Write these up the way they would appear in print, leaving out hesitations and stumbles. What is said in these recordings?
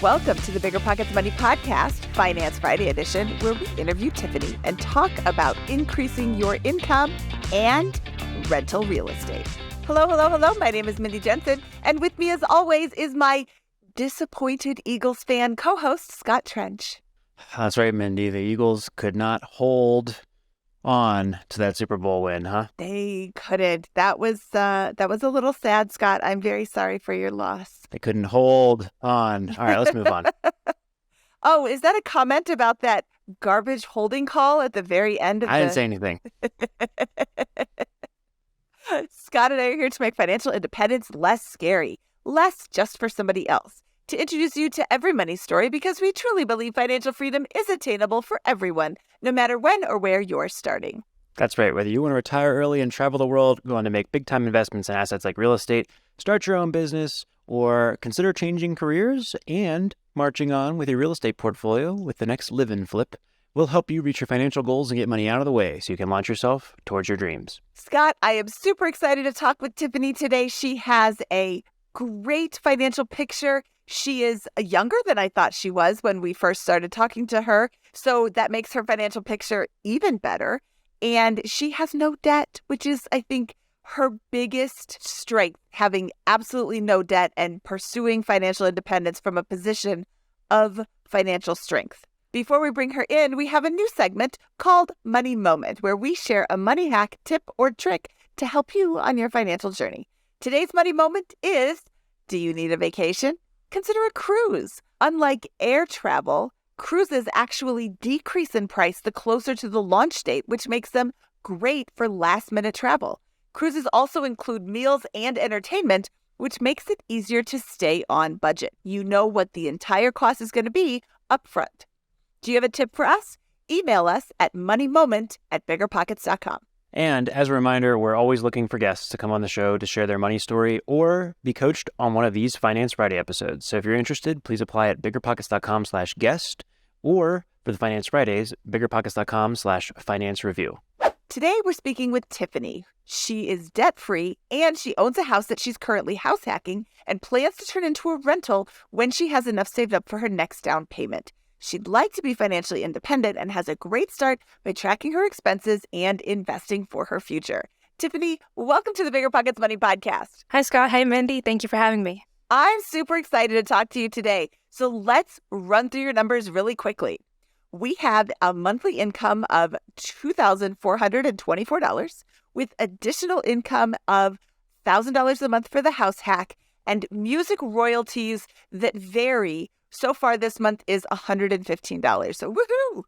Welcome to the BiggerPockets Money Podcast, Finance Friday edition, where we interview Tiffany and talk about increasing your income and rental real estate. Hello. My name is Mindy Jensen, and with me as always is my disappointed Eagles fan co-host, Scott Trench. That's right, Mindy. The Eagles could not hold on to that Super Bowl win, huh? They couldn't. That was a little sad, Scott. I'm very sorry for your loss. They couldn't hold on. All right, let's move on. Oh, is that a comment about that garbage holding call at the very end of I didn't say anything. Scott and I are here to make financial independence less scary, less just for somebody else, to introduce you to every money story because we truly believe financial freedom is attainable for everyone, no matter when or where you're starting. That's right. Whether you want to retire early and travel the world, go on to make big-time investments in assets like real estate, start your own business, or consider changing careers and marching on with your real estate portfolio with the next live-in flip, we'll help you reach your financial goals and get money out of the way so you can launch yourself towards your dreams. Scott, I am super excited to talk with Tiffany today. She has a great financial picture. She is younger than I thought she was when we first started talking to her, so that makes her financial picture even better. And she has no debt, which is, I think, her biggest strength, having absolutely no debt and pursuing financial independence from a position of financial strength. Before we bring her in, we have a new segment called Money Moment, where we share a money hack, tip, or trick to help you on your financial journey. Today's Money Moment is, do you need a vacation? Consider a cruise. Unlike air travel, cruises actually decrease in price the closer to the launch date, which makes them great for last-minute travel. Cruises also include meals and entertainment, which makes it easier to stay on budget. You know what the entire cost is going to be up front. Do you have a tip for us? Email us at moneymoment@biggerpockets.com. And as a reminder, we're always looking for guests to come on the show to share their money story or be coached on one of these Finance Friday episodes. So if you're interested, please apply at biggerpockets.com/guest or for the Finance Fridays, biggerpockets.com/finance review. Today, we're speaking with Tiffany. She is debt-free, and she owns a house that she's currently house hacking and plans to turn into a rental when she has enough saved up for her next down payment. She'd like to be financially independent and has a great start by tracking her expenses and investing for her future. Tiffany, welcome to the BiggerPockets Money Podcast. Hi, Scott. Hi, Mindy. Thank you for having me. I'm super excited to talk to you today. So let's run through your numbers really quickly. We have a monthly income of $2,424 with additional income of $1,000 a month for the house hack and music royalties that vary. So far this month is $115. So woohoo!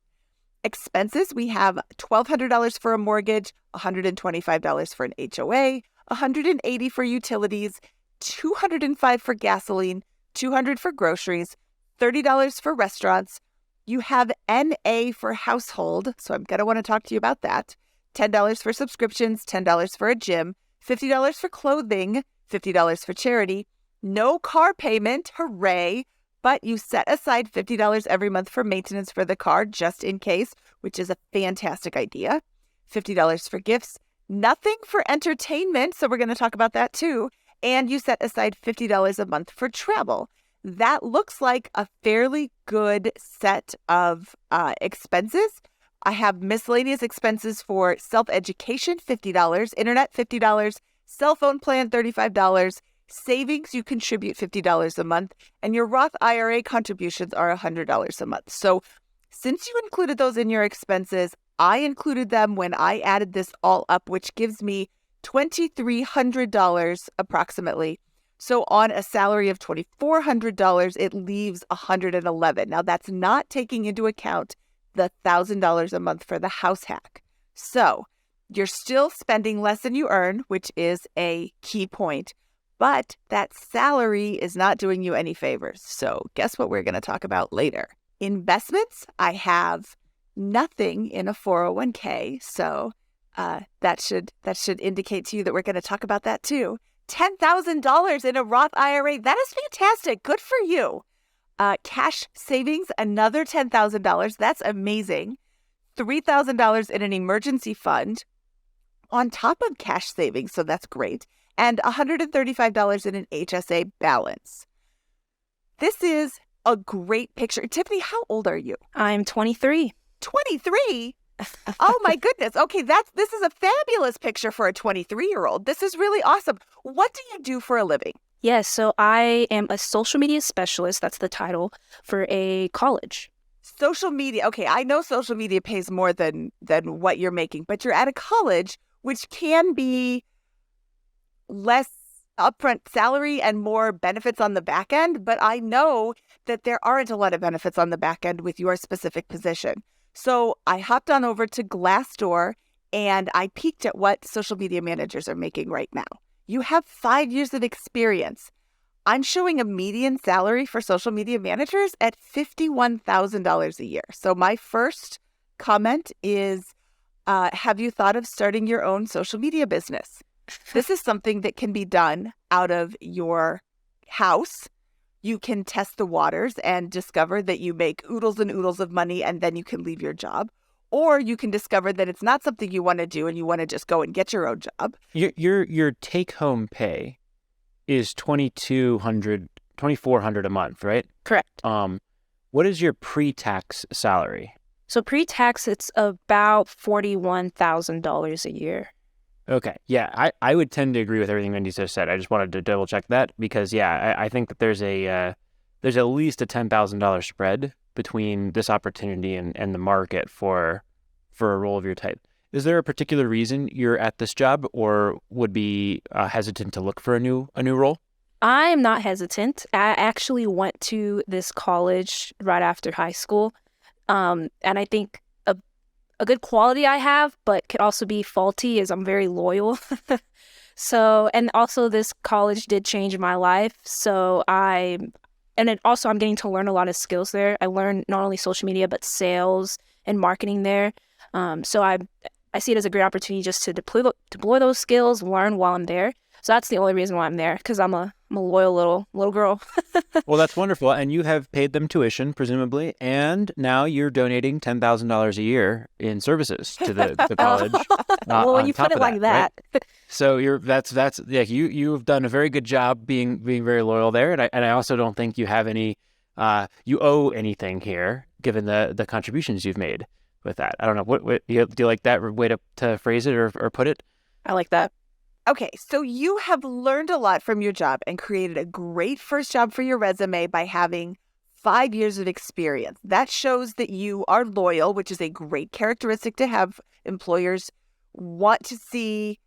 Expenses, we have $1,200 for a mortgage, $125 for an HOA, $180 for utilities, $205 for gasoline, $200 for groceries, $30 for restaurants. You have NA for household, so I'm going to want to talk to you about that. $10 for subscriptions, $10 for a gym, $50 for clothing, $50 for charity. No car payment, hooray, but you set aside $50 every month for maintenance for the car just in case, which is a fantastic idea. $50 for gifts, nothing for entertainment, so we're going to talk about that too. And you set aside $50 a month for travel. That looks like a fairly good set of expenses. I have miscellaneous expenses for self-education, $50, internet, $50, cell phone plan, $35, savings, you contribute $50 a month, and your Roth IRA contributions are $100 a month. So since you included those in your expenses, I included them when I added this all up, which gives me $2,300 approximately. So on a salary of $2,400, it leaves $111. Now that's not taking into account the $1,000 a month for the house hack. So you're still spending less than you earn, which is a key point, but that salary is not doing you any favors. So guess what we're going to talk about later? Investments, I have nothing in a 401k. So that should indicate to you that we're going to talk about that too. $10,000 in a Roth IRA. That is fantastic. Good for you. Cash savings, another $10,000. That's amazing. $3,000 in an emergency fund on top of cash savings. So that's great. And $135 in an HSA balance. This is a great picture. Tiffany, how old are you? I'm 23. 23? Oh my goodness. Okay, this is a fabulous picture for a 23-year-old. This is really awesome. What do you do for a living? Yes, so I am a social media specialist. That's the title for a college. Social media. Okay, I know social media pays more than what you're making, but you're at a college, which can be less upfront salary and more benefits on the back end. But I know that there aren't a lot of benefits on the back end with your specific position. So I hopped on over to Glassdoor and I peeked at what social media managers are making right now. You have 5 years of experience. I'm showing a median salary for social media managers at $51,000 a year. So my first comment is, have you thought of starting your own social media business? This is something that can be done out of your house. You can test the waters and discover that you make oodles and oodles of money and then you can leave your job. Or you can discover that it's not something you want to do and you want to just go and get your own job. Your take-home pay is $2,400 a month, right? Correct. What is your pre-tax salary? So pre-tax, it's about $41,000 a year. Okay. Yeah, I would tend to agree with everything Mindy just said. I just wanted to double check that because, yeah, I think that there's at least a $10,000 spread between this opportunity and the market for a role of your type. Is there a particular reason you're at this job or would be hesitant to look for a new role? I am not hesitant. I actually went to this college right after high school. And I think a good quality I have, but could also be faulty, is I'm very loyal. So, and also this college did change my life. So I'm getting to learn a lot of skills there. I learned not only social media, but sales and marketing there. So I see it as a great opportunity just to deploy those skills, learn while I'm there. So that's the only reason why I'm there, because I'm a loyal little girl. Well, that's wonderful. And you have paid them tuition, presumably, and now you're donating $10,000 a year in services to the college. Well, when you put it like that. Right? So you've done a very good job being very loyal there, and I also don't think you have any you owe anything here, given the contributions you've made with that. I don't know what do you like that way to phrase it or put it? I like that. Okay, so you have learned a lot from your job and created a great first job for your resume by having 5 years of experience. That shows that you are loyal, which is a great characteristic to have. Employers want to see.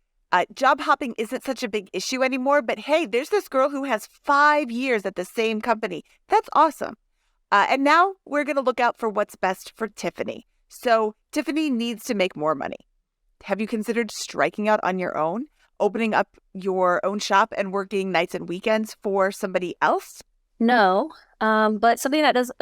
Job hopping isn't such a big issue anymore, but hey, there's this girl who has 5 years at the same company. That's awesome. And now we're going to look out for what's best for Tiffany. So Tiffany needs to make more money. Have you considered striking out on your own? Opening up your own shop and working nights and weekends for somebody else? No, but something that does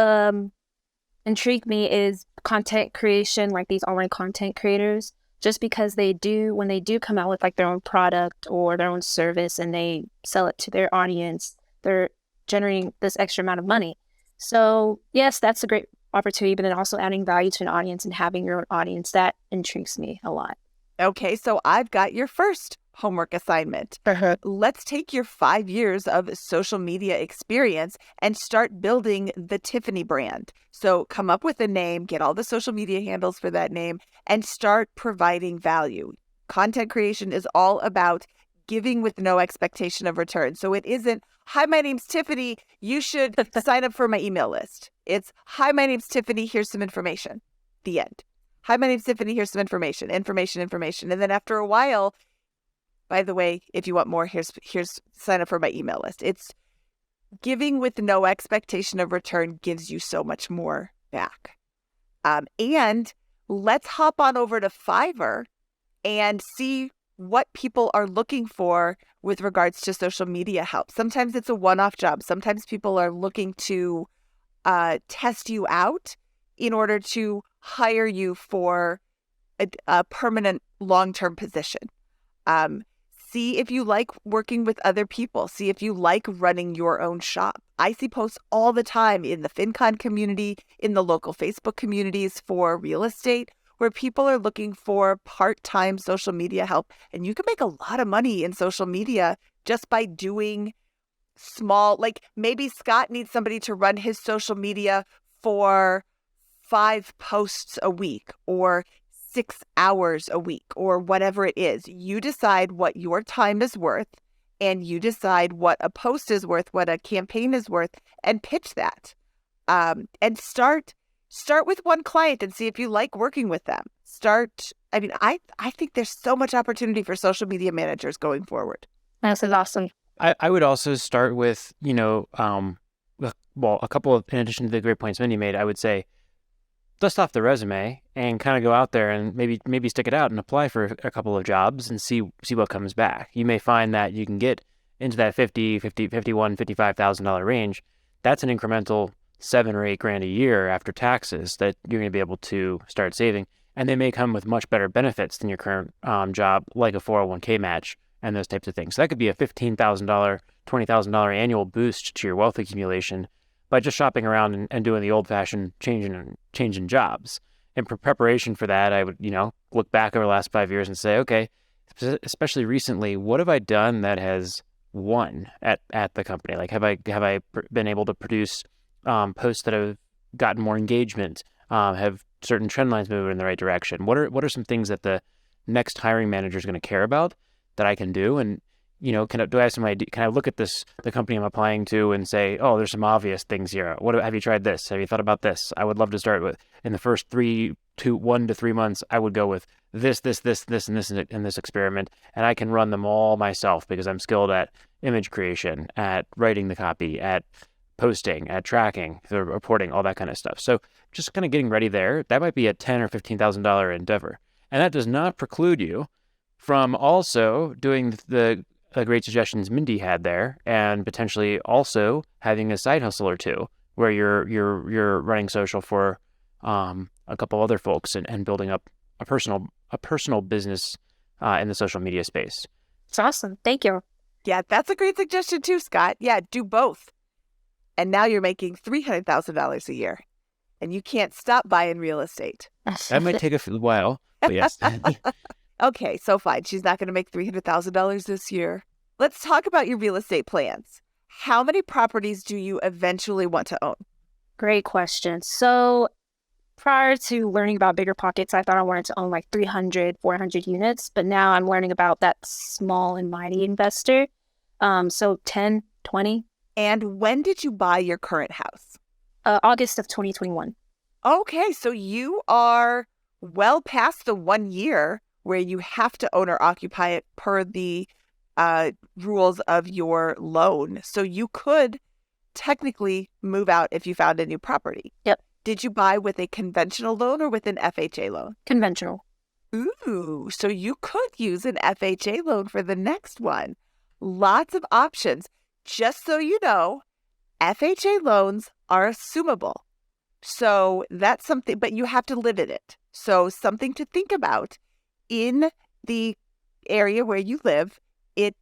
intrigue me is content creation, like these online content creators, just because when they do come out with like their own product or their own service and they sell it to their audience, they're generating this extra amount of money. So yes, that's a great opportunity, but then also adding value to an audience and having your own audience, that intrigues me a lot. Okay, so I've got your first homework assignment. Let's take your 5 years of social media experience and start building the Tiffany brand. So come up with a name, get all the social media handles for that name, and start providing value. Content creation is all about giving with no expectation of return. So it isn't, hi, my name's Tiffany, you should sign up for my email list. It's, hi, my name's Tiffany, here's some information. The end. Hi, my name's Tiffany, here's some information. And then after a while, by the way, if you want more, here's sign up for my email list. It's giving with no expectation of return gives you so much more back. And let's hop on over to Fiverr and see what people are looking for with regards to social media help. Sometimes it's a one-off job. Sometimes people are looking to test you out in order to hire you for a permanent long-term position. See if you like working with other people. See if you like running your own shop. I see posts all the time in the FinCon community, in the local Facebook communities for real estate, where people are looking for part-time social media help. And you can make a lot of money in social media just by doing small, like maybe Scott needs somebody to run his social media for 5 posts a week or 6 hours a week or whatever it is. You decide what your time is worth and you decide what a post is worth, what a campaign is worth, and pitch that. And start with one client and see if you like working with them. I think there's so much opportunity for social media managers going forward. That's awesome. I would also start with, a couple of, in addition to the great points Mindy made, I would say, dust off the resume and kind of go out there and maybe stick it out and apply for a couple of jobs and see what comes back. You may find that you can get into that $55,000 range. That's an incremental $7,000 or $8,000 a year after taxes that you're going to be able to start saving. And they may come with much better benefits than your current job, like a 401k match and those types of things. So that could be a $15,000, $20,000 annual boost to your wealth accumulation by just shopping around and doing the old-fashioned changing jobs. In preparation for that, I would, look back over the last 5 years and say, okay, especially recently, what have I done that has won at the company? Like, have I been able to produce posts that have gotten more engagement? Have certain trend lines moving in the right direction? What are some things that the next hiring manager is going to care about that I can do? And do I have some idea? Can I look at the company I'm applying to and say, oh, there's some obvious things here. Have you tried this? Have you thought about this? I would love to start with, in the first 1 to 3 months, I would go with this, and this in this experiment. And I can run them all myself because I'm skilled at image creation, at writing the copy, at posting, at tracking, the reporting, all that kind of stuff. So just kind of getting ready there, that might be a $10,000 or $15,000 endeavor. And that does not preclude you from also doing the great suggestions Mindy had there, and potentially also having a side hustle or two where you're running social for a couple other folks and building up a personal business in the social media space. It's awesome. Thank you. Yeah, that's a great suggestion too, Scott. Yeah, do both. And now you're making $300,000 a year, and you can't stop buying real estate. That might take a while, but yes. Okay, so fine. She's not going to make $300,000 this year. Let's talk about your real estate plans. How many properties do you eventually want to own? Great question. So prior to learning about BiggerPockets, I thought I wanted to own like 300, 400 units, but now I'm learning about that small and mighty investor. So 10, 20. And when did you buy your current house? August of 2021. Okay, so you are well past the 1 year where you have to own or occupy it per the rules of your loan. So you could technically move out if you found a new property. Yep. Did you buy with a conventional loan or with an FHA loan? Conventional. Ooh, so you could use an FHA loan for the next one. Lots of options. Just so you know, FHA loans are assumable. So that's something, but you have to live in it. So something to think about. In the area where you live,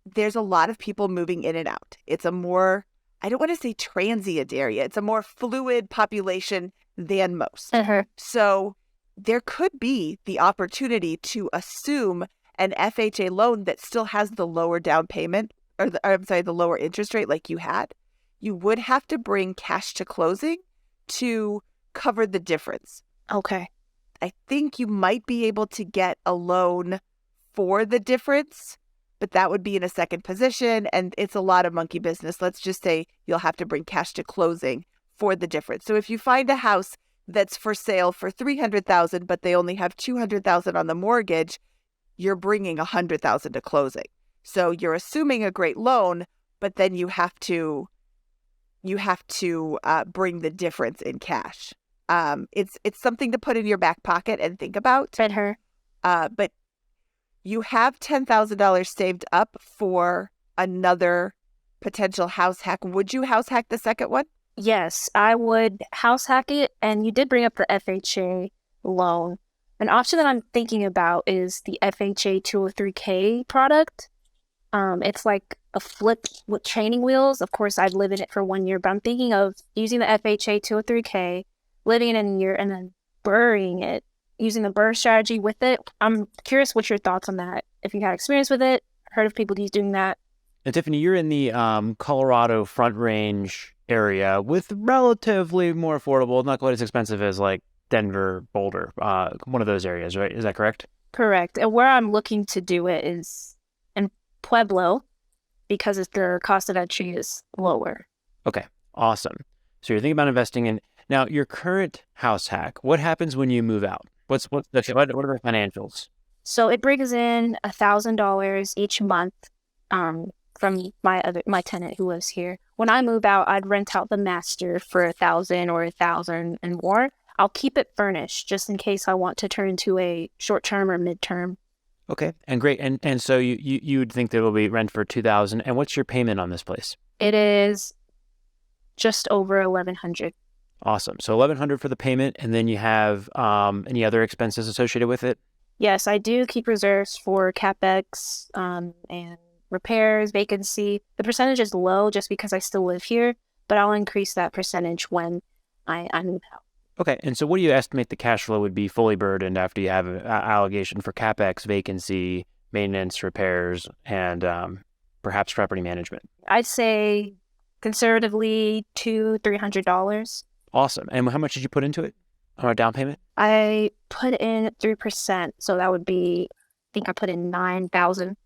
there's a lot of people moving in and out. It's a more, I don't want to say transient area. It's a more fluid population than most. Uh-huh. So there could be the opportunity to assume an FHA loan that still has the lower down payment, the lower interest rate like you had. You would have to bring cash to closing to cover the difference. Okay. I think you might be able to get a loan for the difference, but that would be in a second position, and it's a lot of monkey business. Let's just say you'll have to bring cash to closing for the difference. So if you find a house that's for sale for $300,000, but they only have $200,000 on the mortgage, you're bringing $100,000 to closing. So you're assuming a great loan, but then you have to bring the difference in cash. It's something to put in your back pocket and think about. But you have $10,000 saved up for another potential house hack. Would you house hack the second one? Yes, I would house hack it. And you did bring up the FHA loan. An option that I'm thinking about is the FHA 203K product. It's like a flip with training wheels. Of course, I've lived in it for 1 year, but I'm thinking of using the FHA 203K, living in it a year, and then burying it, using the BRRRR strategy with it. I'm curious what your thoughts on that. If you had experience with it, heard of people doing that. And Tiffany, you're in the Colorado Front Range area with relatively more affordable, not quite as expensive as like Denver, Boulder, one of those areas, right? Is that correct? Correct. And where I'm looking to do it is in Pueblo because the cost of entry is lower. Okay, awesome. So you're thinking about investing in now your current house hack. What happens when you move out? What are the financials? So it brings in $1,000 each month from my tenant who lives here. When I move out, I'd rent out the master for 1,000 or 1,000 and more. I'll keep it furnished just in case I want to turn to a short term or midterm. Okay, and great. And so you'd think there will be rent for 2,000. And what's your payment on this place? It is just over 1,100. Awesome. So 1,100 for the payment, and then you have any other expenses associated with it? Yes, I do keep reserves for CapEx and repairs, vacancy. The percentage is low just because I still live here, but I'll increase that percentage when I move out. Okay, and so what do you estimate the cash flow would be fully burdened after you have an allocation for CapEx, vacancy, maintenance, repairs, and perhaps property management? I'd say conservatively $200-$300. Awesome. And how much did you put into it on a down payment? I put in 3%, so that would be, I think I put in 9,000.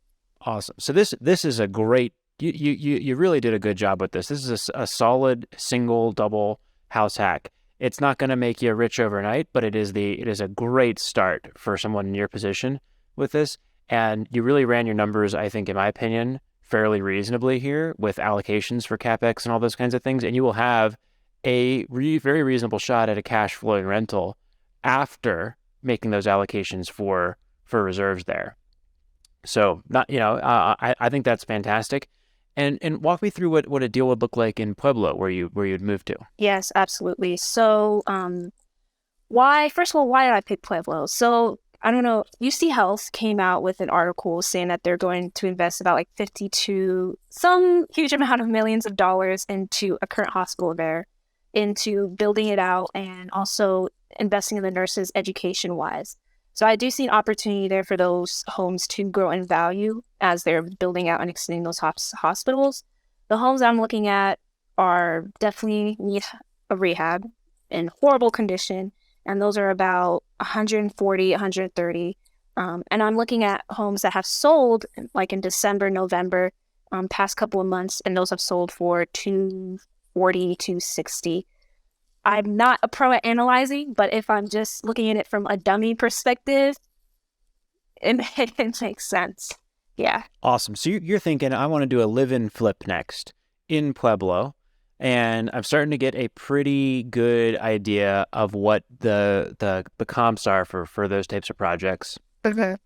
Awesome. So this is a great. You really did a good job with this. This is a solid single double house hack. It's not going to make you rich overnight, but it is a great start for someone in your position with this. And you really ran your numbers, I think, in my opinion, fairly reasonably here with allocations for CapEx and all those kinds of things. And you will have a very reasonable shot at a cash flowing rental after making those allocations for reserves there. So I think that's fantastic. And walk me through what a deal would look like in Pueblo where you'd move to. Yes, absolutely. So why did I pick Pueblo? So I don't know, UC Health came out with an article saying that they're going to invest about like 52, some huge amount of millions of dollars into a current hospital there, into building it out and also investing in the nurses education-wise. So I do see an opportunity there for those homes to grow in value as they're building out and extending those hospitals. The homes I'm looking at are definitely need a rehab in horrible condition, and those are about 140, 130. And I'm looking at homes that have sold like in December, November, past couple of months, and those have sold for 240, 260. I'm not a pro at analyzing, but if I'm just looking at it from a dummy perspective, it makes sense. Yeah. Awesome. So you're thinking, I want to do a live-in flip next in Pueblo, and I'm starting to get a pretty good idea of what the comps are for those types of projects. Okay.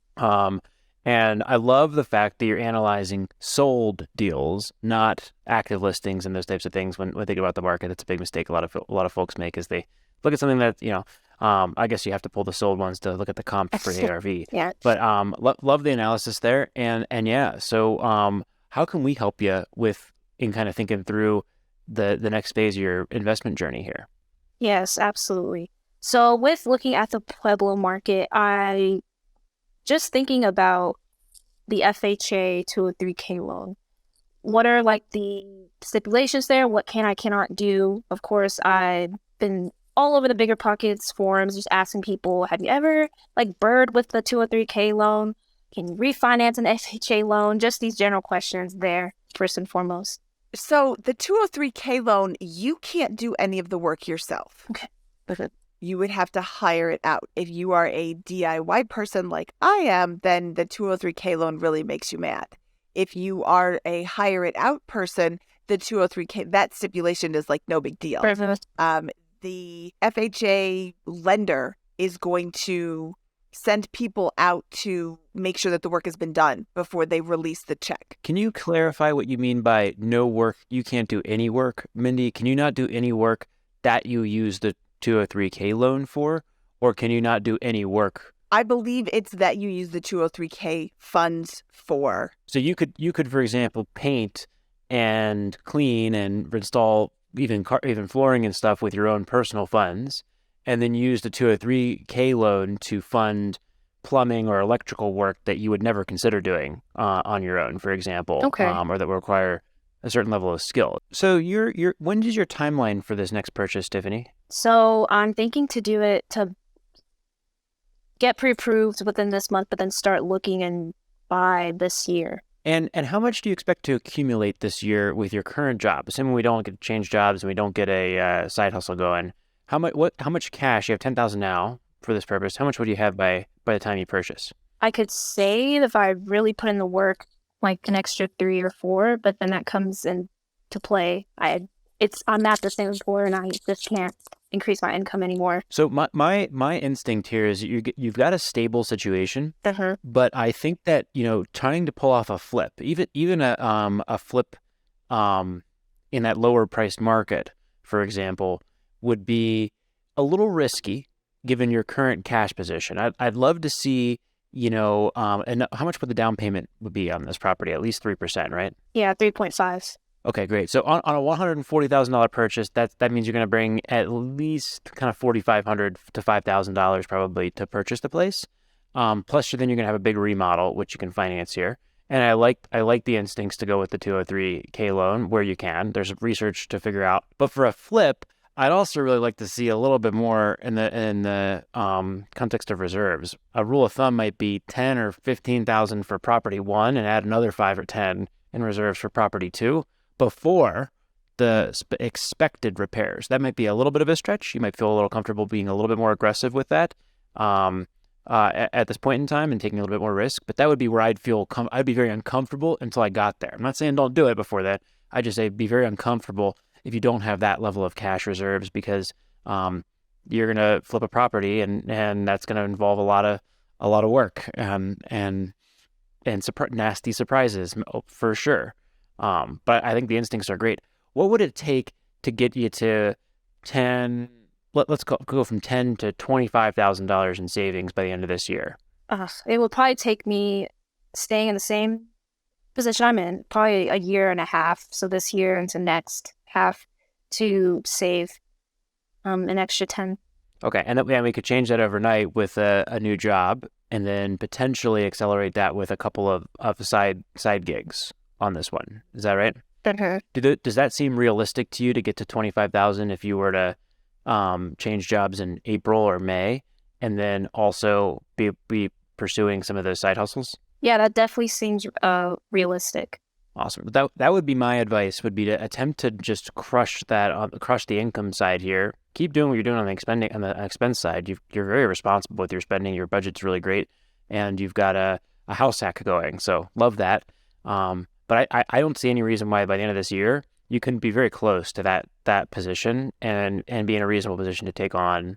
And I love the fact that you're analyzing sold deals, not active listings and those types of things. When thinking about the market, that's a big mistake a lot of folks make is they look at something that, I guess you have to pull the sold ones to look at the comp for the ARV. Yeah. But love the analysis there. And yeah, so how can we help you in kind of thinking through the next phase of your investment journey here? Yes, absolutely. So with looking at the Pueblo market, I just thinking about the FHA 203K loan. What are like the stipulations there? What cannot do? Of course, I've been all over the BiggerPockets forums just asking people, have you ever like bird with the 203K loan? Can you refinance an FHA loan? Just these general questions there, first and foremost. So the 203K loan, you can't do any of the work yourself. Okay. Perfect. You would have to hire it out. If you are a DIY person like I am, then the 203K loan really makes you mad. If you are a hire it out person, the 203K, that stipulation is like no big deal. Perfect. The FHA lender is going to send people out to make sure that the work has been done before they release the check. Can you clarify what you mean by no work? You can't do any work. Mindy, can you not do any work that you use the 203K loan for, or can you not do any work? I believe it's that you use the 203K funds for. So you could, for example, paint and clean and install even flooring and stuff with your own personal funds, and then use the 203K loan to fund plumbing or electrical work that you would never consider doing on your own, for example, Okay. or that will require a certain level of skill. So when is your timeline for this next purchase, Tiffany? So I'm thinking to do it to get pre-approved within this month, but then start looking and buy this year. And how much do you expect to accumulate this year with your current job? Assuming we don't get to change jobs and we don't get a side hustle going, how much cash? You have $10,000 now for this purpose. How much would you have by the time you purchase? I could save if I really put in the work, like an extra 3 or 4, but then that comes into play. I'm at the same floor and I just can't increase my income anymore. So my instinct here is you've got a stable situation, but I think that trying to pull off a flip, even a flip in that lower priced market, for example, would be a little risky given your current cash position. I'd love to see and how much would the down payment would be on this property? At least 3%, right? Yeah, 3.5. Okay, great. So on a $140,000 purchase, that means you're going to bring at least kind of $4,500 to $5,000 probably to purchase the place. Plus, then you're going to have a big remodel, which you can finance here. And I like the instincts to go with the 203K loan where you can. There's research to figure out. But for a flip, I'd also really like to see a little bit more in the context of reserves. A rule of thumb might be 10 or 15,000 for property 1 and add another 5 or 10 in reserves for property 2 before the expected repairs. That might be a little bit of a stretch. You might feel a little comfortable being a little bit more aggressive with that at this point in time and taking a little bit more risk. But that would be where I'd be very uncomfortable until I got there. I'm not saying don't do it before that. I just say be very uncomfortable if you don't have that level of cash reserves because you're going to flip a property and that's going to involve a lot of work and nasty surprises for sure. But I think the instincts are great. What would it take to get you to 10? Let's go from $10,000 to $25,000 in savings by the end of this year. It would probably take me staying in the same position I'm in, probably a year and a half. So this year into next half to save an extra 10. Okay, and then we could change that overnight with a new job, and then potentially accelerate that with a couple of side gigs on this one. Is that right? Does that seem realistic to you to get to $25,000 if you were to change jobs in April or May, and then also be pursuing some of those side hustles? Yeah, that definitely seems realistic. Awesome. That would be my advice, would be to attempt to just crush the income side here. Keep doing what you're doing on the expense side. You're very responsible with your spending. Your budget's really great, and you've got a house hack going. So love that. But I don't see any reason why by the end of this year you couldn't be very close to that position and be in a reasonable position to take on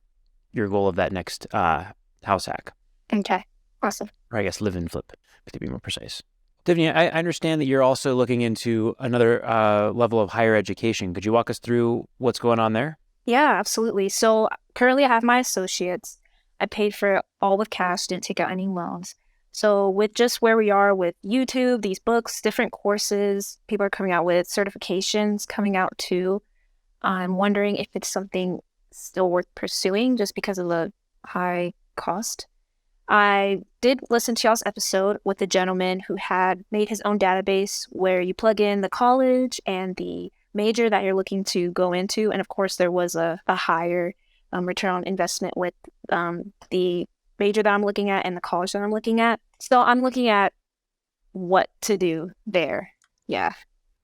your goal of that next house hack. Okay, awesome. Or I guess live and flip, to be more precise. Tiffany, I understand that you're also looking into another level of higher education. Could you walk us through what's going on there? Yeah, absolutely. So currently I have my associates. I paid for it all with cash, didn't take out any loans. So with just where we are with YouTube, these books, different courses, people are coming out with certifications coming out too. I'm wondering if it's something still worth pursuing just because of the high cost. I did listen to y'all's episode with the gentleman who had made his own database where you plug in the college and the major that you're looking to go into. And of course, there was a higher return on investment with the major that I'm looking at and the college that I'm looking at. So I'm looking at what to do there. Yeah.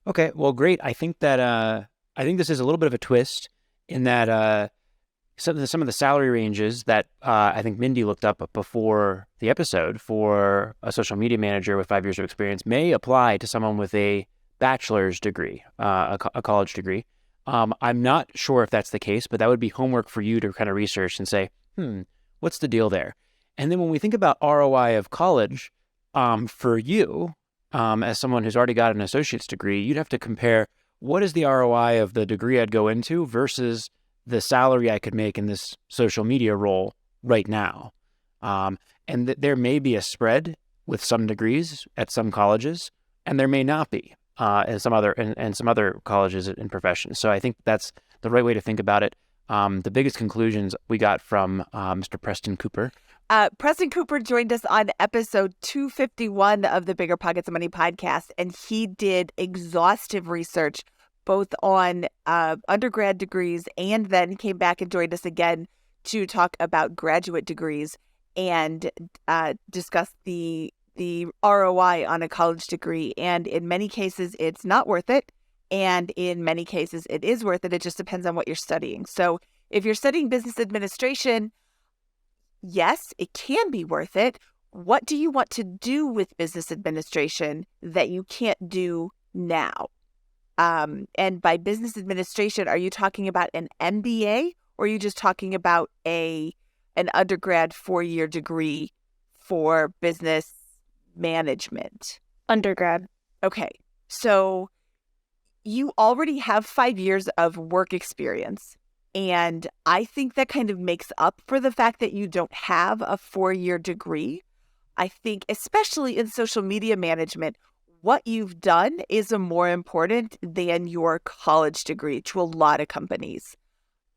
Okay. Well, great. I think this is a little bit of a twist in that some of the salary ranges that I think Mindy looked up before the episode for a social media manager with 5 years of experience may apply to someone with a bachelor's degree, a college degree. I'm not sure if that's the case, but that would be homework for you to kind of research and say, what's the deal there? And then when we think about ROI of college, for you, as someone who's already got an associate's degree, you'd have to compare what is the ROI of the degree I'd go into versus the salary I could make in this social media role right now. And there may be a spread with some degrees at some colleges, and there may not be in some other colleges and professions. So I think that's the right way to think about it. the biggest conclusions we got from Mr. Preston Cooper. Preston Cooper joined us on episode 251 of the Bigger Pockets of Money podcast, and he did exhaustive research both on undergrad degrees, and then came back and joined us again to talk about graduate degrees and discuss the ROI on a college degree. And in many cases, it's not worth it. And in many cases, it is worth it. It just depends on what you're studying. So if you're studying business administration, yes, it can be worth it. What do you want to do with business administration that you can't do now? And by business administration, are you talking about an MBA, or are you just talking about an undergrad 4-year degree for business management? Undergrad. Okay. So you already have 5 years of work experience. And I think that kind of makes up for the fact that you don't have a 4-year degree. I think, especially in social media management, what you've done is more important than your college degree to a lot of companies.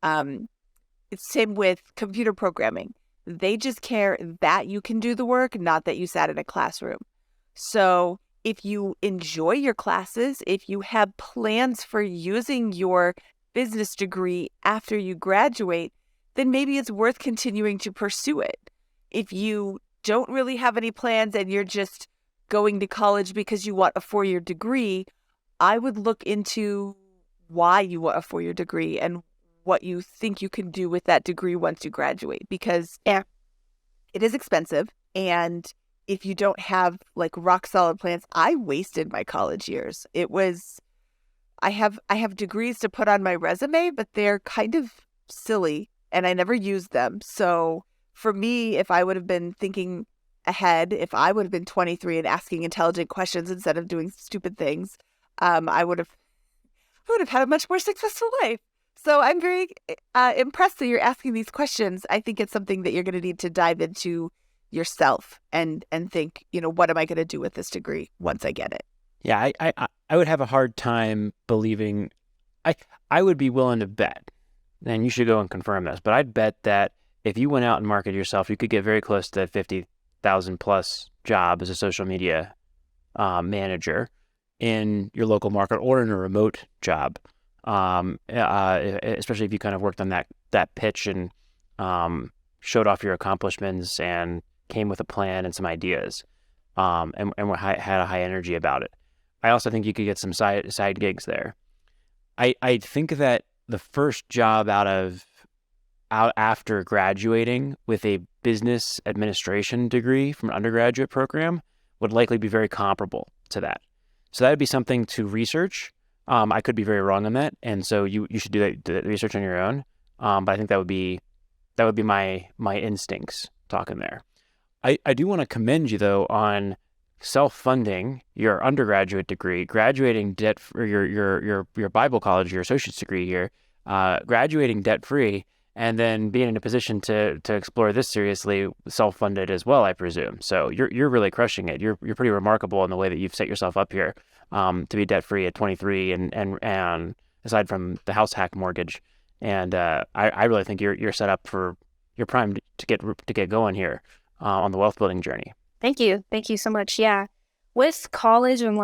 It's same with computer programming. They just care that you can do the work, not that you sat in a classroom. So if you enjoy your classes, if you have plans for using your business degree after you graduate, then maybe it's worth continuing to pursue it. If you don't really have any plans and you're just going to college because you want a 4-year degree, I would look into why you want a 4-year degree and what you think you can do with that degree once you graduate, because it is expensive. And if you don't have like rock solid plans, I wasted my college years. I have degrees to put on my resume, but they're kind of silly and I never used them. So for me, if I would have been thinking ahead, if I would have been 23 and asking intelligent questions instead of doing stupid things, I would have had a much more successful life. So I'm very impressed that you're asking these questions. I think it's something that you're going to need to dive into yourself and think, what am I going to do with this degree once I get it? Yeah, I would have a hard time believing. I would be willing to bet, and you should go and confirm this, but I'd bet that if you went out and marketed yourself, you could get very close to that 50,000 plus job as a social media manager in your local market or in a remote job, especially if you kind of worked on that pitch and showed off your accomplishments and came with a plan and some ideas, and had a high energy about it. I also think you could get some side gigs there. I think that the first job out after graduating with a business administration degree from an undergraduate program would likely be very comparable to that. So that would be something to research. I could be very wrong on that, and so you should do that research on your own. But I think that would be my instincts talking there. I do want to commend you though on self-funding your undergraduate degree, graduating debt for your Bible college, your associate's degree here, graduating debt-free, and then being in a position to explore this seriously, self-funded as well, I presume. So you're really crushing it. You're pretty remarkable in the way that you've set yourself up here to be debt-free at 23, and aside from the house hack mortgage, and I really think you're set up for you're primed to get going here on the wealth building journey. Thank you so much. Yeah, with college and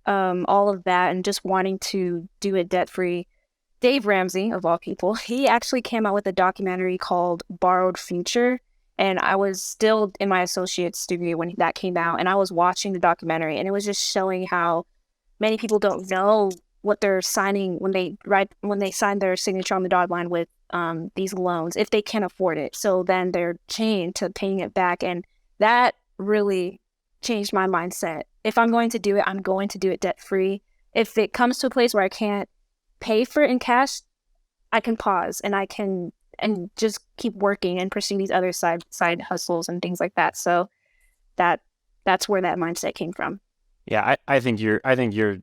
all of that, and just wanting to do it debt-free, Dave Ramsey, of all people, he actually came out with a documentary called Borrowed Future. And I was still in my associate's degree when that came out. And I was watching the documentary, and it was just showing how many people don't know what they're signing when they sign their signature on the dotted line with these loans, if they can afford it. So then they're chained to paying it back. And that really changed my mindset. If I'm going to do it, I'm going to do it debt-free. If it comes to a place where I can't pay for it in cash, I can pause and just keep working and pursue these other side hustles and things like that. So that's where that mindset came from. Yeah, I think you're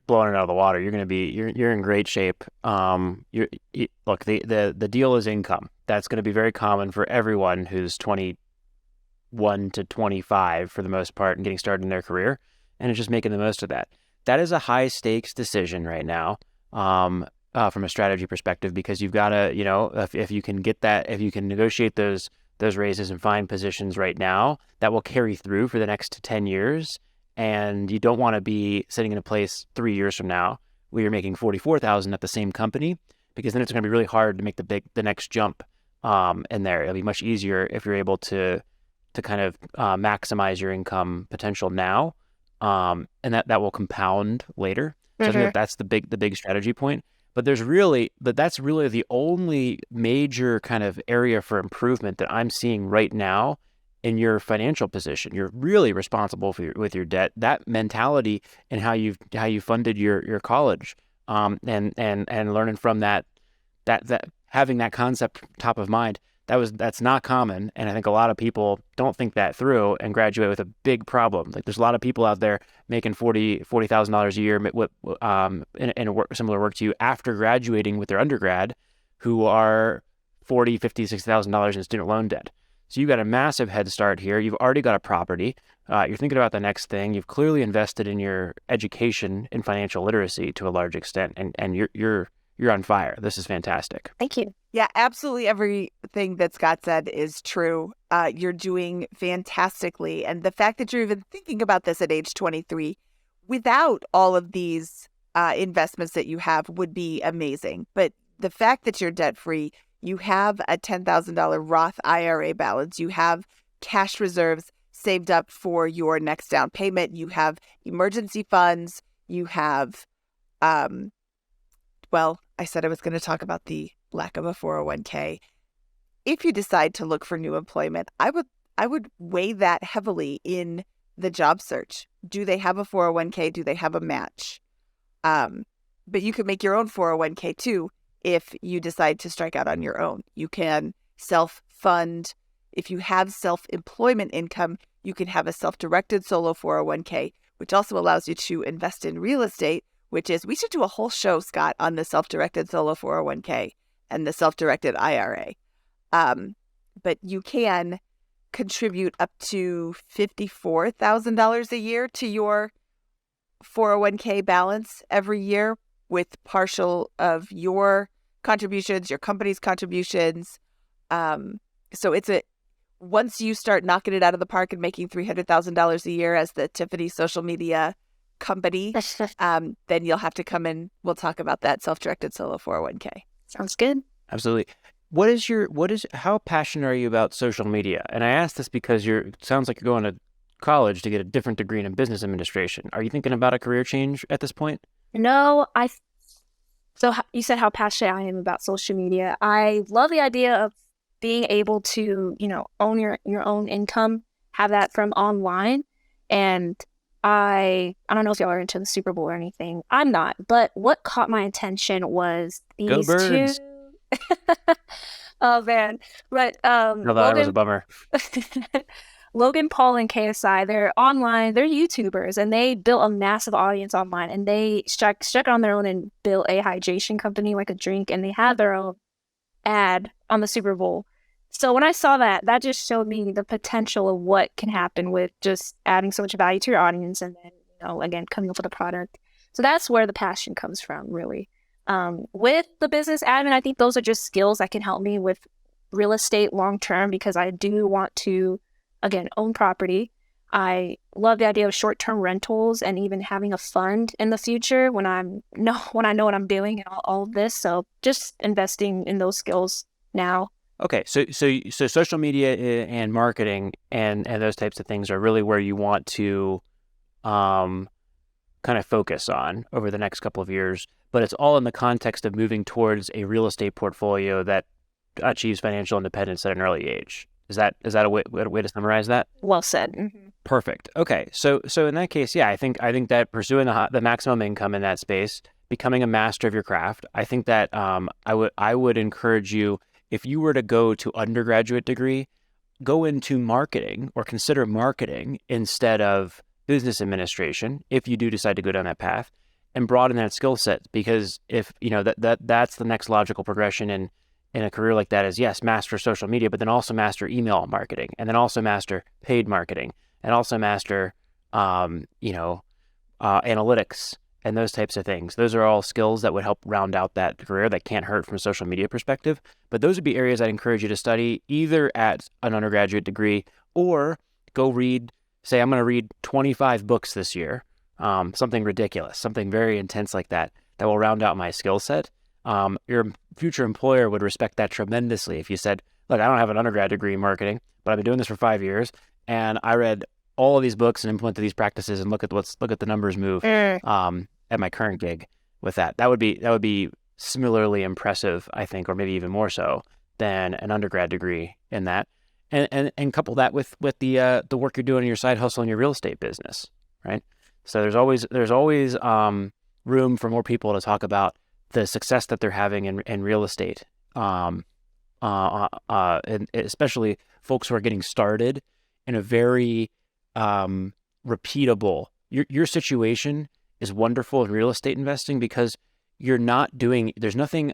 blowing it out of the water. You're in great shape. Look, the deal is income. That's going to be very common for everyone who's 21 to 25 for the most part and getting started in their career, and it's just making the most of that. That is a high stakes decision right now. from a strategy perspective, because you've got to, if you can get that, if you can negotiate those raises and find positions right now, that will carry through for the next 10 years. And you don't want to be sitting in a place 3 years from now where you're making 44,000 at the same company, because then it's going to be really hard to make the next jump in there. It'll be much easier if you're able to kind of maximize your income potential now, and that will compound later. So I think that's the big strategy point. But that's really the only major kind of area for improvement that I'm seeing right now in your financial position. You're really responsible with your debt. That mentality and how you funded your college, and learning from that having that concept top of mind. That's not common, and I think a lot of people don't think that through and graduate with a big problem. Like, there's a lot of people out there making $40,000 a year in similar work to you after graduating with their undergrad, who are $40,000, $50,000, $60,000 in student loan debt. So you've got a massive head start here. You've already got a property. You're thinking about the next thing. You've clearly invested in your education and financial literacy to a large extent, and you're on fire. This is fantastic. Thank you. Yeah, absolutely everything that Scott said is true. You're doing fantastically. And the fact that you're even thinking about this at age 23 without all of these investments that you have would be amazing. But the fact that you're debt-free, you have a $10,000 Roth IRA balance, you have cash reserves saved up for your next down payment, you have emergency funds, you have, I said I was going to talk about the lack of a 401k. If you decide to look for new employment, I would weigh that heavily in the job search. Do they have a 401k? Do they have a match? But you could make your own 401k too if you decide to strike out on your own. You can self-fund. If you have self-employment income, you can have a self-directed solo 401k, which also allows you to invest in real estate, which is, we should do a whole show, Scott, on the self-directed solo 401k and the self-directed IRA. But you can contribute up to $54,000 a year to your 401k balance every year, with partial of your contributions, your company's contributions. So once you start knocking it out of the park and making $300,000 a year as the Tiffany social media company, then you'll have to come in. We'll talk about that self-directed solo 401k. Sounds good. Absolutely. How passionate are you about social media? And I ask this because it sounds like you're going to college to get a different degree in business administration. Are you thinking about a career change at this point? No, so you said how passionate I am about social media. I love the idea of being able to, own your own income, have that from online. And I don't know if y'all are into the Super Bowl or anything. I'm not. But what caught my attention was these two. Oh, man. But No, that was a bummer. Logan Paul and KSI, they're online, they're YouTubers, and they built a massive audience online, and they struck on their own and built a hydration company, like a drink, and they had their own ad on the Super Bowl. So when I saw that just showed me the potential of what can happen with just adding so much value to your audience, and then, again, coming up with a product. So that's where the passion comes from, really. With the business admin, I think those are just skills that can help me with real estate long-term, because I do want to, again, own property. I love the idea of short-term rentals and even having a fund in the future when I know what I'm doing and all of this. So just investing in those skills now. Okay, so social media and marketing and those types of things are really where you want to kind of focus on over the next couple of years, but it's all in the context of moving towards a real estate portfolio that achieves financial independence at an early age. Is that a way to summarize that? Well said. Mm-hmm. Perfect. Okay. So in that case, yeah, I think that pursuing the maximum income in that space, becoming a master of your craft, I think that I would encourage you, if you were to go to undergraduate degree, go into marketing or consider marketing instead of business administration if you do decide to go down that path, and broaden that skill set, because if that's the next logical progression in a career like that is, yes, master social media, but then also master email marketing, and then also master paid marketing, and also master, analytics, and those types of things. Those are all skills that would help round out that career that can't hurt from a social media perspective. But those would be areas I'd encourage you to study either at an undergraduate degree or go read, say, I'm going to read 25 books this year, something ridiculous, something very intense like that will round out my skill set. Your future employer would respect that tremendously if you said, look, I don't have an undergrad degree in marketing, but I've been doing this for 5 years, and I read all of these books and implemented these practices, and look at the numbers move at my current gig with that. That would be similarly impressive, I think, or maybe even more so than an undergrad degree in that. And couple that with the work you're doing in your side hustle in your real estate business, right? So there's always room for more people to talk about the success that they're having in real estate, and especially folks who are getting started in a very repeatable. Your situation is wonderful in real estate investing because there's nothing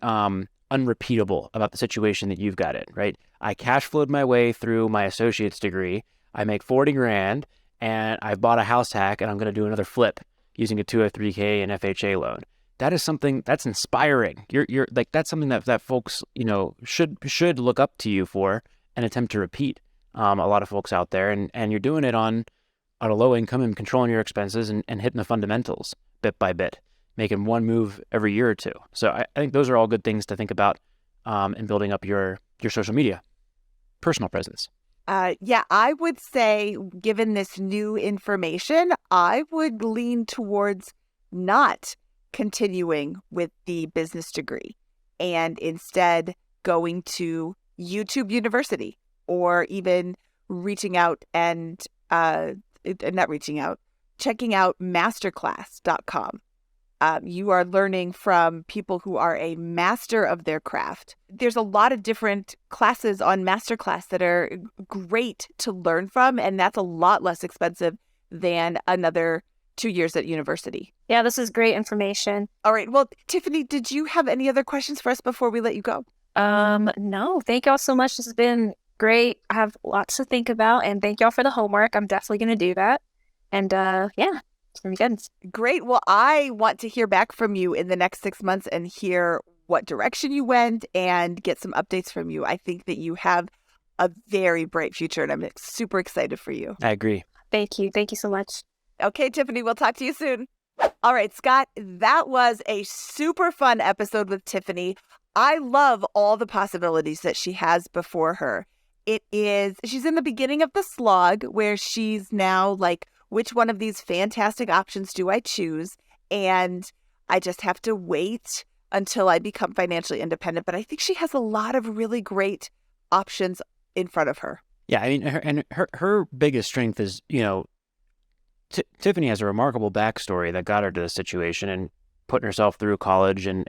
unrepeatable about the situation that you've got in, right? I cash flowed my way through my associate's degree. I make 40 grand and I've bought a house hack and I'm going to do another flip using a 203k and FHA loan. That is something that's inspiring. You're like, that's something that folks, should look up to you for and attempt to repeat. A lot of folks out there, and you're doing it on a low income and controlling your expenses and hitting the fundamentals bit by bit, making one move every year or two. So I think those are all good things to think about in building up your social media personal presence. I would say, given this new information, I would lean towards not continuing with the business degree and instead going to YouTube University, or even checking out masterclass.com. You are learning from people who are a master of their craft. There's a lot of different classes on Masterclass that are great to learn from, and that's a lot less expensive than another 2 years at university. Yeah, this is great information. All right. Well, Tiffany, did you have any other questions for us before we let you go? No, thank y'all so much. This has been great. I have lots to think about, and thank y'all for the homework. I'm definitely going to do that. And yeah. It's going to be good. Great. Well, I want to hear back from you in the next 6 months and hear what direction you went and get some updates from you. I think that you have a very bright future, and I'm super excited for you. I agree. Thank you. Thank you so much. Okay, Tiffany, we'll talk to you soon. All right, Scott, that was a super fun episode with Tiffany. I love all the possibilities that she has before her. She's in the beginning of the slog where she's now like, which one of these fantastic options do I choose? And I just have to wait until I become financially independent. But I think she has a lot of really great options in front of her. Yeah, I mean, her biggest strength is, Tiffany has a remarkable backstory that got her to this situation and putting herself through college and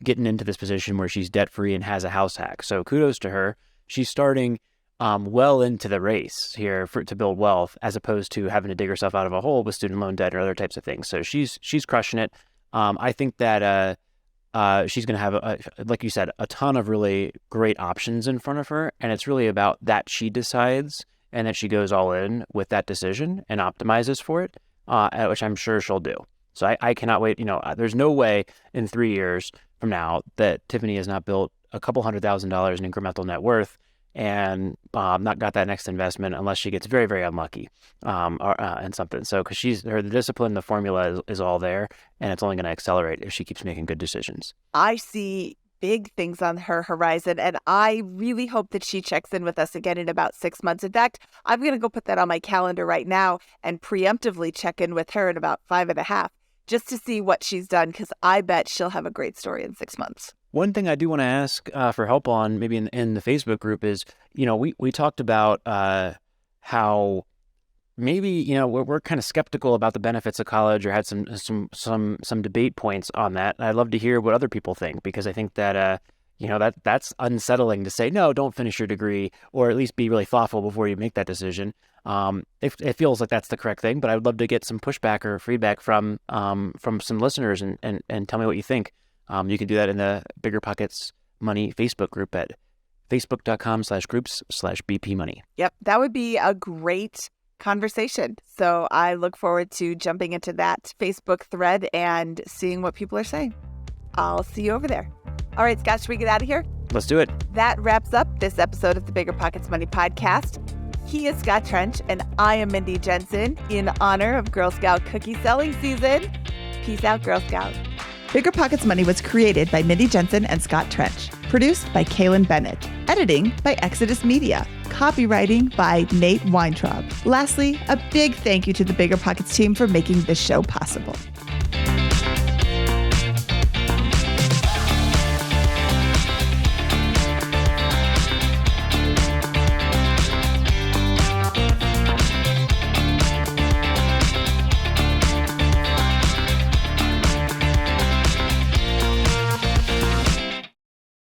getting into this position where she's debt free and has a house hack. So kudos to her. She's starting well into the race here to build wealth, as opposed to having to dig herself out of a hole with student loan debt or other types of things. So she's crushing it. I think that she's going to have, like you said, a ton of really great options in front of her. And it's really about that she decides and that she goes all in with that decision and optimizes for it, which I'm sure she'll do. So I cannot wait. There's no way in 3 years from now that Tiffany has not built a couple $100,000 in incremental net worth and not got that next investment unless she gets very, very unlucky and something. So because the discipline, the formula is all there, and it's only going to accelerate if she keeps making good decisions. I see big things on her horizon, and I really hope that she checks in with us again in about 6 months. In fact, I'm going to go put that on my calendar right now and preemptively check in with her in about 5.5, just to see what she's done, because I bet she'll have a great story in 6 months. One thing I do want to ask for help on, maybe in the Facebook group, is, we talked about how maybe, we're kind of skeptical about the benefits of college, or had some debate points on that. I'd love to hear what other people think, because I think that, that's unsettling to say, no, don't finish your degree, or at least be really thoughtful before you make that decision. It feels like that's the correct thing, but I would love to get some pushback or feedback from some listeners and tell me what you think. You can do that in the BiggerPockets Money Facebook group at facebook.com/groups/BP Money. Yep, that would be a great conversation. So I look forward to jumping into that Facebook thread and seeing what people are saying. I'll see you over there. All right, Scott, should we get out of here? Let's do it. That wraps up this episode of the BiggerPockets Money Podcast. He is Scott Trench, and I am Mindy Jensen in honor of Girl Scout cookie selling season. Peace out, Girl Scout. BiggerPockets Money was created by Mindy Jensen and Scott Trench. Produced by Kaylin Bennett. Editing by Exodus Media. Copywriting by Nate Weintraub. Lastly, a big thank you to the BiggerPockets team for making this show possible.